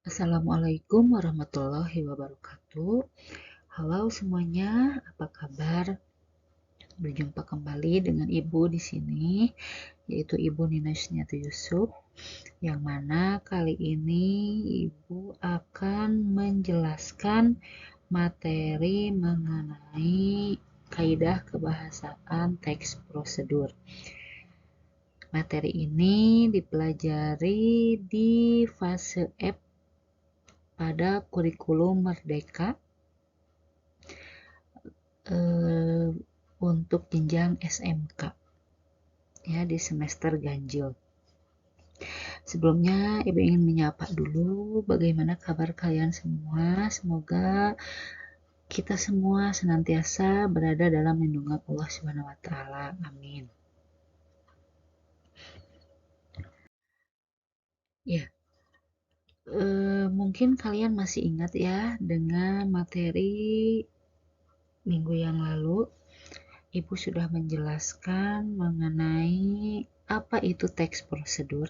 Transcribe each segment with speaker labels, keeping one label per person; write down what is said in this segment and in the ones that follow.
Speaker 1: Assalamualaikum warahmatullahi wabarakatuh. Halo semuanya, apa kabar? Berjumpa kembali dengan Ibu di sini, yaitu Ibu Nina Yusniati Yusuf, yang mana kali ini Ibu akan menjelaskan materi mengenai kaidah kebahasaan teks prosedur. Materi ini dipelajari di fase F pada kurikulum Merdeka untuk jenjang SMK ya di semester ganjil. Sebelumnya Ibu ingin menyapa dulu bagaimana kabar kalian semua. Semoga kita semua senantiasa berada dalam lindungan Allah Subhanahu wa taala. Amin. Ya, mungkin kalian masih ingat ya dengan materi minggu yang lalu Ibu sudah menjelaskan mengenai apa itu teks prosedur.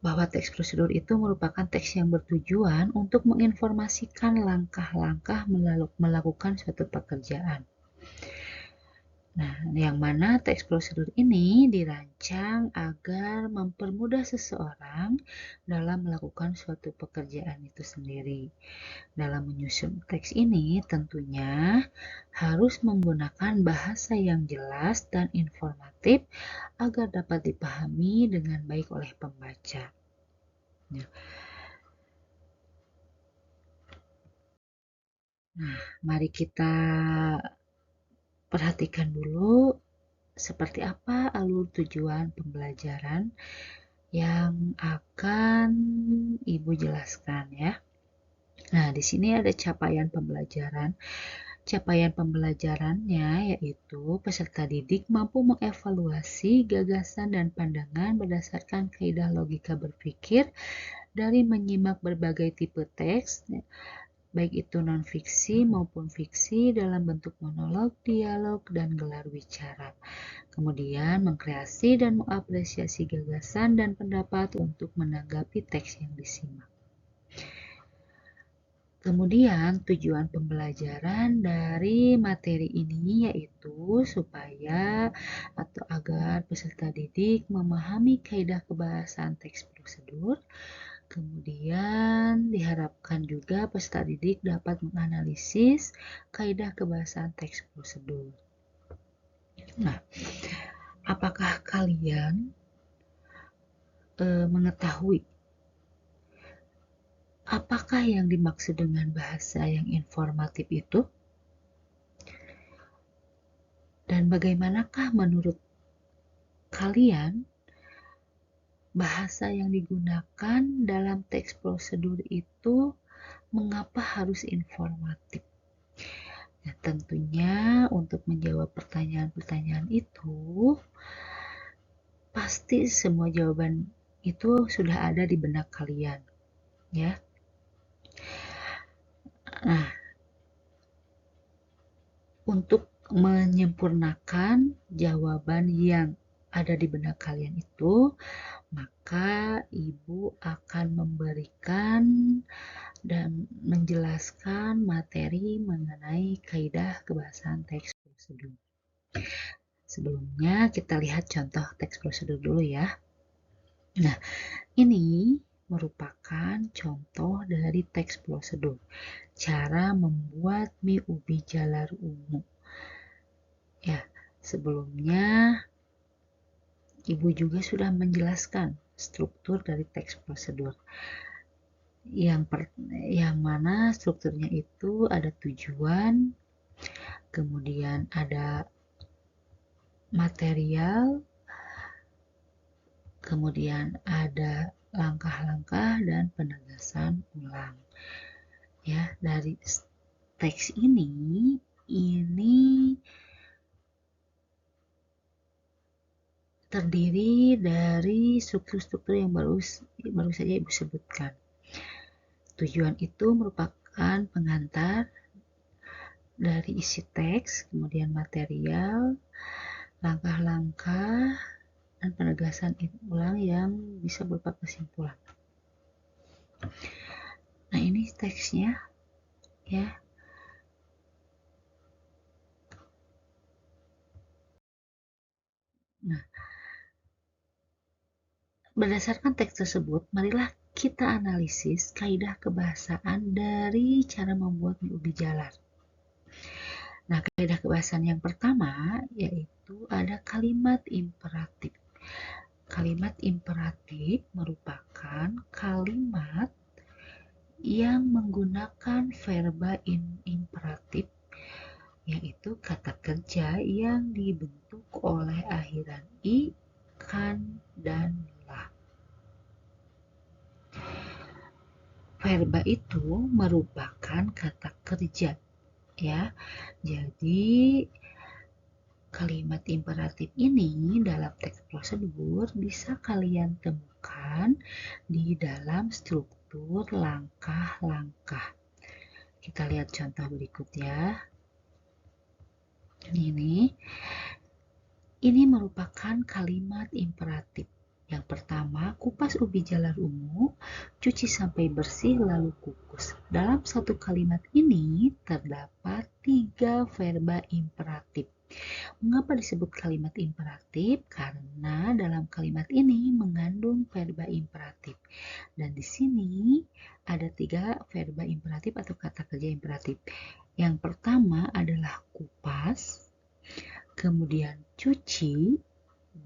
Speaker 1: Bahwa teks prosedur itu merupakan teks yang bertujuan untuk menginformasikan langkah-langkah melakukan suatu pekerjaan. Nah, yang mana teks prosedur ini dirancang agar mempermudah seseorang dalam melakukan suatu pekerjaan itu sendiri. Dalam menyusun teks ini tentunya harus menggunakan bahasa yang jelas dan informatif agar dapat dipahami dengan baik oleh pembaca. Nah, mari kita perhatikan dulu seperti apa alur tujuan pembelajaran yang akan Ibu jelaskan ya. Nah, di sini ada capaian pembelajaran. Capaian pembelajarannya yaitu peserta didik mampu mengevaluasi gagasan dan pandangan berdasarkan kaidah logika berpikir dari menyimak berbagai tipe teks, baik itu non-fiksi maupun fiksi dalam bentuk monolog, dialog, dan gelar bicara. Kemudian mengkreasi dan mengapresiasi gagasan dan pendapat untuk menanggapi teks yang disimak. Kemudian tujuan pembelajaran dari materi ini yaitu supaya atau agar peserta didik memahami kaidah kebahasaan teks prosedur. Kemudian diharapkan juga peserta didik dapat menganalisis kaidah kebahasaan teks prosedur. Nah, apakah kalian mengetahui apakah yang dimaksud dengan bahasa yang informatif itu? Dan bagaimanakah menurut kalian bahasa yang digunakan dalam teks prosedur itu mengapa harus informatif? Nah, tentunya untuk menjawab pertanyaan-pertanyaan itu, pasti semua jawaban itu sudah ada di benak kalian, ya. Nah, untuk menyempurnakan jawaban yang ada di benak kalian itu, maka Ibu akan memberikan dan menjelaskan materi mengenai kaidah kebahasaan teks prosedur. Sebelumnya kita lihat contoh teks prosedur dulu ya. Nah, ini merupakan contoh dari teks prosedur. Cara membuat mie ubi jalar ungu. Ya, sebelumnya Ibu juga sudah menjelaskan struktur dari teks prosedur. Yang mana strukturnya itu ada tujuan, kemudian ada material, kemudian ada langkah-langkah dan penegasan ulang. Ya, dari teks ini terdiri dari struktur-struktur yang baru saja Ibu sebutkan. Tujuan itu merupakan pengantar dari isi teks, kemudian material, langkah-langkah, dan penegasan ulang yang bisa berupa kesimpulan. Nah, ini teksnya ya. Nah, berdasarkan teks tersebut, marilah kita analisis kaidah kebahasaan dari cara membuat mie ubi jalar. Nah, kaidah kebahasaan yang pertama yaitu ada kalimat imperatif. Kalimat imperatif merupakan kalimat yang menggunakan verba imperatif, yaitu kata kerja yang dibentuk oleh akhiran i, kan, dan lah. Verba itu merupakan kata kerja, ya. Jadi kalimat imperatif ini dalam teks prosedur bisa kalian temukan di dalam struktur langkah-langkah. Kita lihat contoh berikut ya. Ini merupakan kalimat imperatif. Yang pertama, kupas ubi jalar ungu, cuci sampai bersih lalu kukus. Dalam satu kalimat ini terdapat 3 verba imperatif. Mengapa disebut kalimat imperatif? Karena dalam kalimat ini mengandung verba imperatif. Dan di sini ada 3 verba imperatif atau kata kerja imperatif. Yang pertama adalah kupas, kemudian cuci,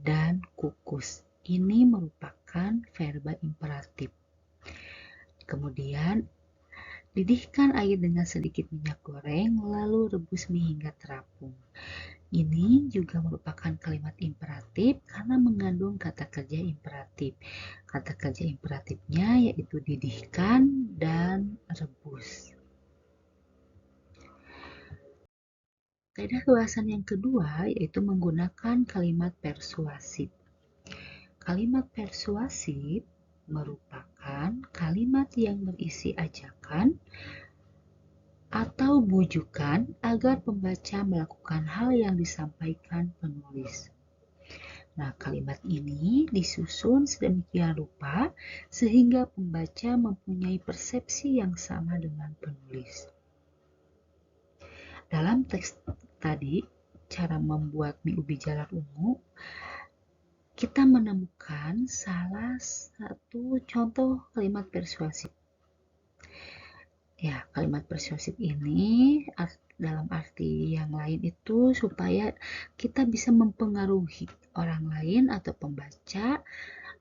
Speaker 1: dan kukus. Ini merupakan verba imperatif. Kemudian, didihkan air dengan sedikit minyak goreng, lalu rebus mie hingga terapung. Ini juga merupakan kalimat imperatif karena mengandung kata kerja imperatif. Kata kerja imperatifnya yaitu didihkan dan rebus. Kaidah kebahasan yang kedua yaitu menggunakan kalimat persuasif. Kalimat persuasif merupakan kalimat yang berisi ajakan atau bujukan agar pembaca melakukan hal yang disampaikan penulis. Nah, kalimat ini disusun sedemikian rupa sehingga pembaca mempunyai persepsi yang sama dengan penulis. Dalam teks tadi, cara membuat mie ubi jalar ungu, kita menemukan salah satu contoh kalimat persuasif. Ya, kalimat persuasif ini dalam arti yang lain itu supaya kita bisa mempengaruhi orang lain atau pembaca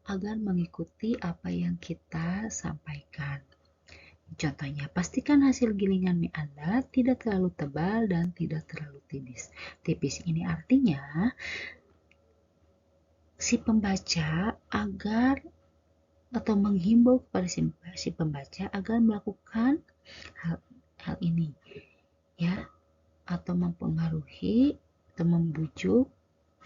Speaker 1: agar mengikuti apa yang kita sampaikan. Contohnya, pastikan hasil gilingan mie Anda tidak terlalu tebal dan tidak terlalu tipis. Tipis ini artinya si pembaca agar atau menghimbau kepada si pembaca agar melakukan hal ini, ya, atau mempengaruhi atau membujuk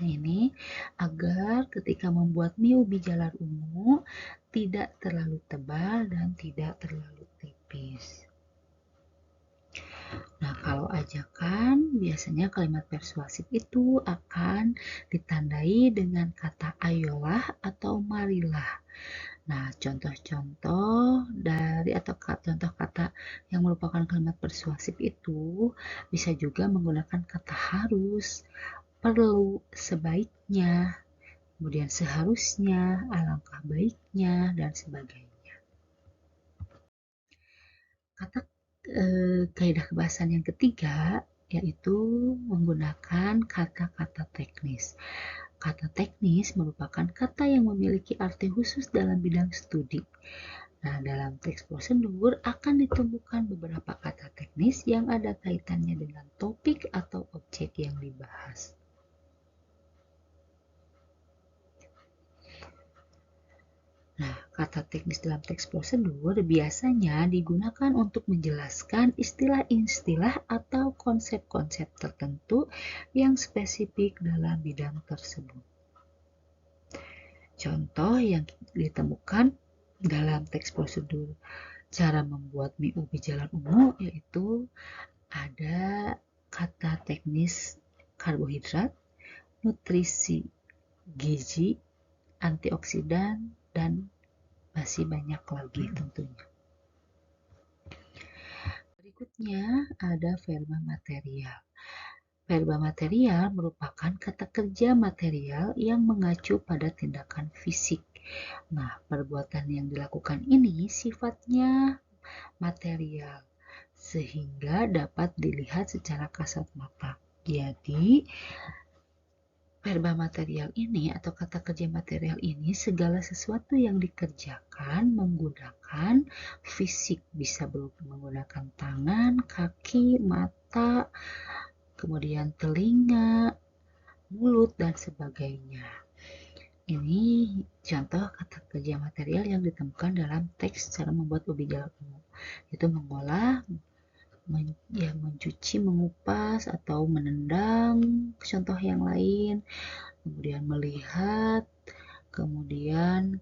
Speaker 1: ini agar ketika membuat mie ubi jalar ungu tidak terlalu tebal dan tidak terlalu tipis. Nah, kalau ajakan biasanya kalimat persuasif itu akan ditandai dengan kata ayolah atau marilah. Nah, contoh-contoh dari atau contoh kata yang merupakan kalimat persuasif itu bisa juga menggunakan kata harus, perlu, sebaiknya, kemudian seharusnya, alangkah baiknya, dan sebagainya. Kaidah kebahasan yang ketiga yaitu menggunakan kata-kata teknis. Kata teknis merupakan kata yang memiliki arti khusus dalam bidang studi. Nah, dalam teks prosedur akan ditemukan beberapa kata teknis yang ada kaitannya dengan topik atau objek yang dibahas. Nah, kata teknis dalam teks prosedur biasanya digunakan untuk menjelaskan istilah-istilah atau konsep-konsep tertentu yang spesifik dalam bidang tersebut. Contoh yang ditemukan dalam teks prosedur cara membuat mie ubi jalar ungu yaitu ada kata teknis karbohidrat, nutrisi gizi, antioksidan, dan masih banyak lagi tentunya. Berikutnya ada verba material. Verba material merupakan kata kerja material yang mengacu pada tindakan fisik. Nah, perbuatan yang dilakukan ini sifatnya material, sehingga dapat dilihat secara kasat mata. Jadi, verba material ini atau kata kerja material ini segala sesuatu yang dikerjakan menggunakan fisik, bisa berupa menggunakan tangan, kaki, mata, kemudian telinga, mulut, dan sebagainya. Ini contoh kata kerja material yang ditemukan dalam teks cara membuat ubi jalar ungu, yaitu mengolah, mencuci, mengupas, atau menendang, contoh yang lain, kemudian melihat, kemudian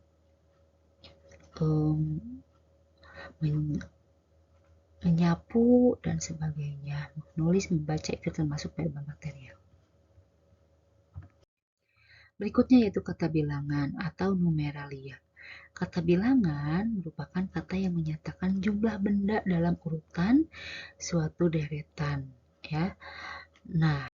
Speaker 1: menyapu, dan sebagainya. Menulis, membaca itu termasuk verba material. Berikutnya yaitu kata bilangan atau numeralia. Kata bilangan merupakan kata yang menyatakan jumlah benda dalam urutan suatu deretan, ya. Nah,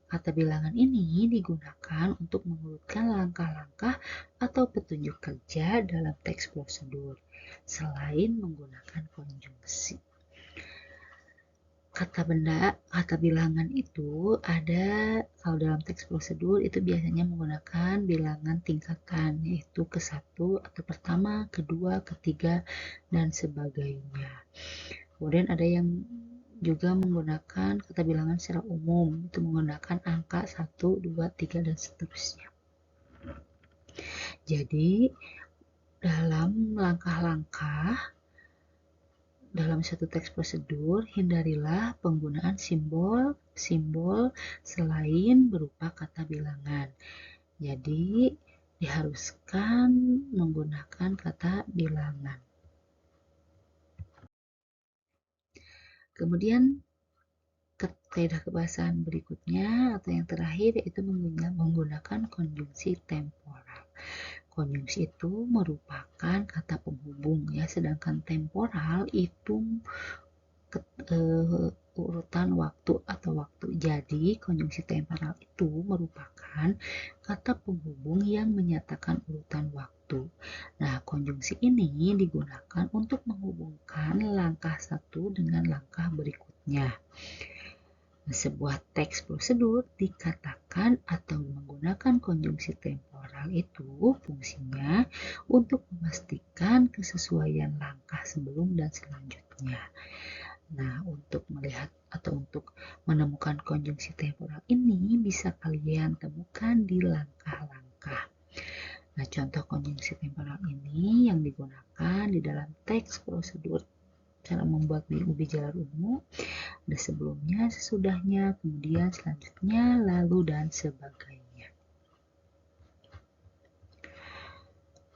Speaker 1: kata bilangan ini digunakan untuk mengurutkan langkah-langkah atau petunjuk kerja dalam teks prosedur, selain menggunakan konjungsi. Kata bilangan itu ada, kalau dalam teks prosedur itu biasanya menggunakan bilangan tingkatan, yaitu ke-1 atau pertama, kedua, ketiga, dan sebagainya. Kemudian ada yang juga menggunakan kata bilangan secara umum, itu menggunakan angka 1, 2, 3, dan seterusnya. Jadi, dalam langkah-langkah dalam satu teks prosedur, hindarilah penggunaan simbol selain berupa kata bilangan. Jadi, diharuskan menggunakan kata bilangan. Kemudian, kaidah kebahasaan berikutnya atau yang terakhir yaitu menggunakan konjungsi temporal. Konjungsi itu merupakan kata penghubung, ya, sedangkan temporal itu urutan waktu atau waktu. Jadi, konjungsi temporal itu merupakan kata penghubung yang menyatakan urutan waktu. Nah, konjungsi ini digunakan untuk menghubungkan langkah satu dengan langkah berikutnya. Sebuah teks prosedur dikatakan atau menggunakan konjungsi temporal itu fungsinya untuk memastikan kesesuaian langkah sebelum dan selanjutnya. Nah, untuk melihat atau untuk menemukan konjungsi temporal ini bisa kalian temukan di langkah-langkah. Nah, contoh konjungsi temporal ini yang digunakan di dalam teks prosedur cara membuat ubi jalar ungu, ada sebelumnya, sesudahnya, kemudian selanjutnya, lalu, dan sebagainya.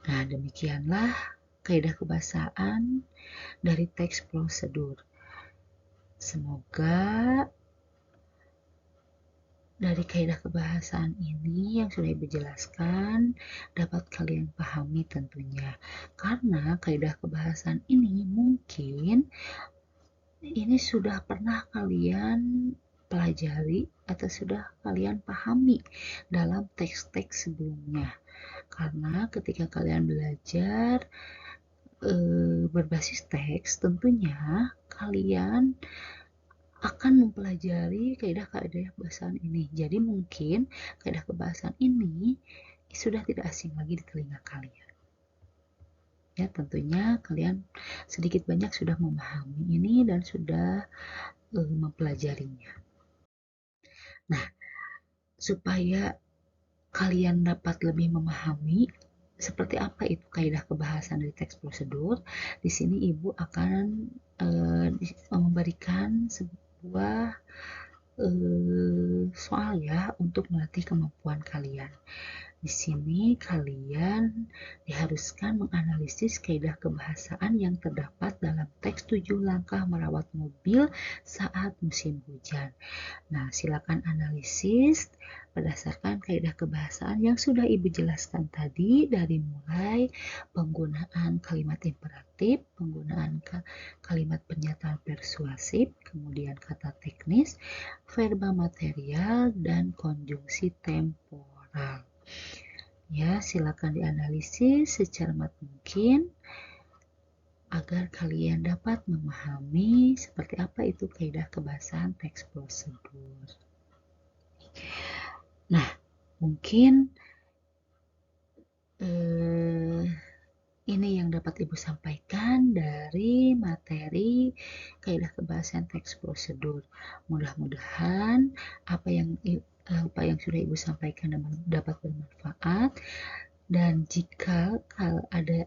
Speaker 1: Nah, demikianlah kaidah kebahasaan dari teks prosedur. Semoga dari kaidah kebahasaan ini yang sudah Ibu jelaskan dapat kalian pahami tentunya. Karena kaidah kebahasaan ini mungkin ini sudah pernah kalian pelajari atau sudah kalian pahami dalam teks-teks sebelumnya. Karena ketika kalian belajar berbasis teks, tentunya kalian akan mempelajari kaidah-kaidah kebahasaan ini. Jadi mungkin kaidah kebahasaan ini sudah tidak asing lagi di telinga kalian. Ya, tentunya kalian sedikit banyak sudah memahami ini dan sudah mempelajarinya. Nah, supaya kalian dapat lebih memahami seperti apa itu kaidah kebahasaan dari teks prosedur, di sini Ibu akan memberikan sebuah soal, ya, untuk melatih kemampuan kalian. Di sini kalian diharuskan menganalisis kaidah kebahasaan yang terdapat dalam teks 7 langkah merawat mobil saat musim hujan. Nah, silakan analisis berdasarkan kaidah kebahasaan yang sudah Ibu jelaskan tadi, dari mulai penggunaan kalimat imperatif, penggunaan kalimat pernyataan persuasif, kemudian kata teknis, verba material, dan konjungsi temporal. Ya, silakan dianalisis secermat mungkin agar kalian dapat memahami seperti apa itu kaidah kebahasaan teks prosedur. Nah, mungkin ini yang dapat Ibu sampaikan dari materi kaidah kebahasaan teks prosedur. Mudah-mudahan apa yang sudah Ibu sampaikan dapat bermanfaat, dan jika ada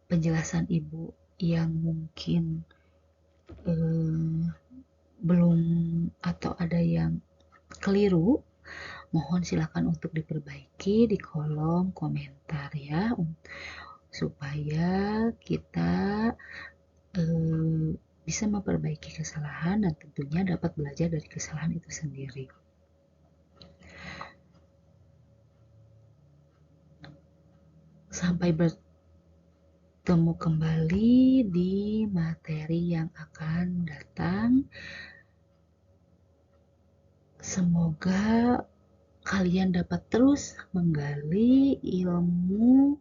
Speaker 1: penjelasan Ibu yang mungkin belum atau ada yang keliru, mohon silakan untuk diperbaiki di kolom komentar ya, supaya kita bisa memperbaiki kesalahan dan tentunya dapat belajar dari kesalahan itu sendiri. Sampai bertemu kembali di materi yang akan datang. Semoga kalian dapat terus menggali ilmu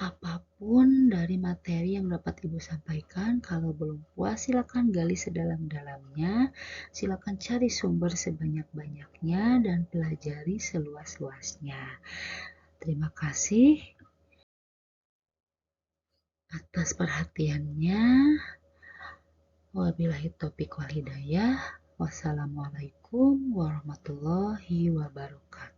Speaker 1: apapun dari materi yang dapat Ibu sampaikan. Kalau belum puas, silakan gali sedalam-dalamnya, silakan cari sumber sebanyak-banyaknya, dan pelajari seluas-luasnya. Terima kasih atas perhatiannya. Wabillahi taufiq wal hidayah. Wassalamualaikum warahmatullahi wabarakatuh.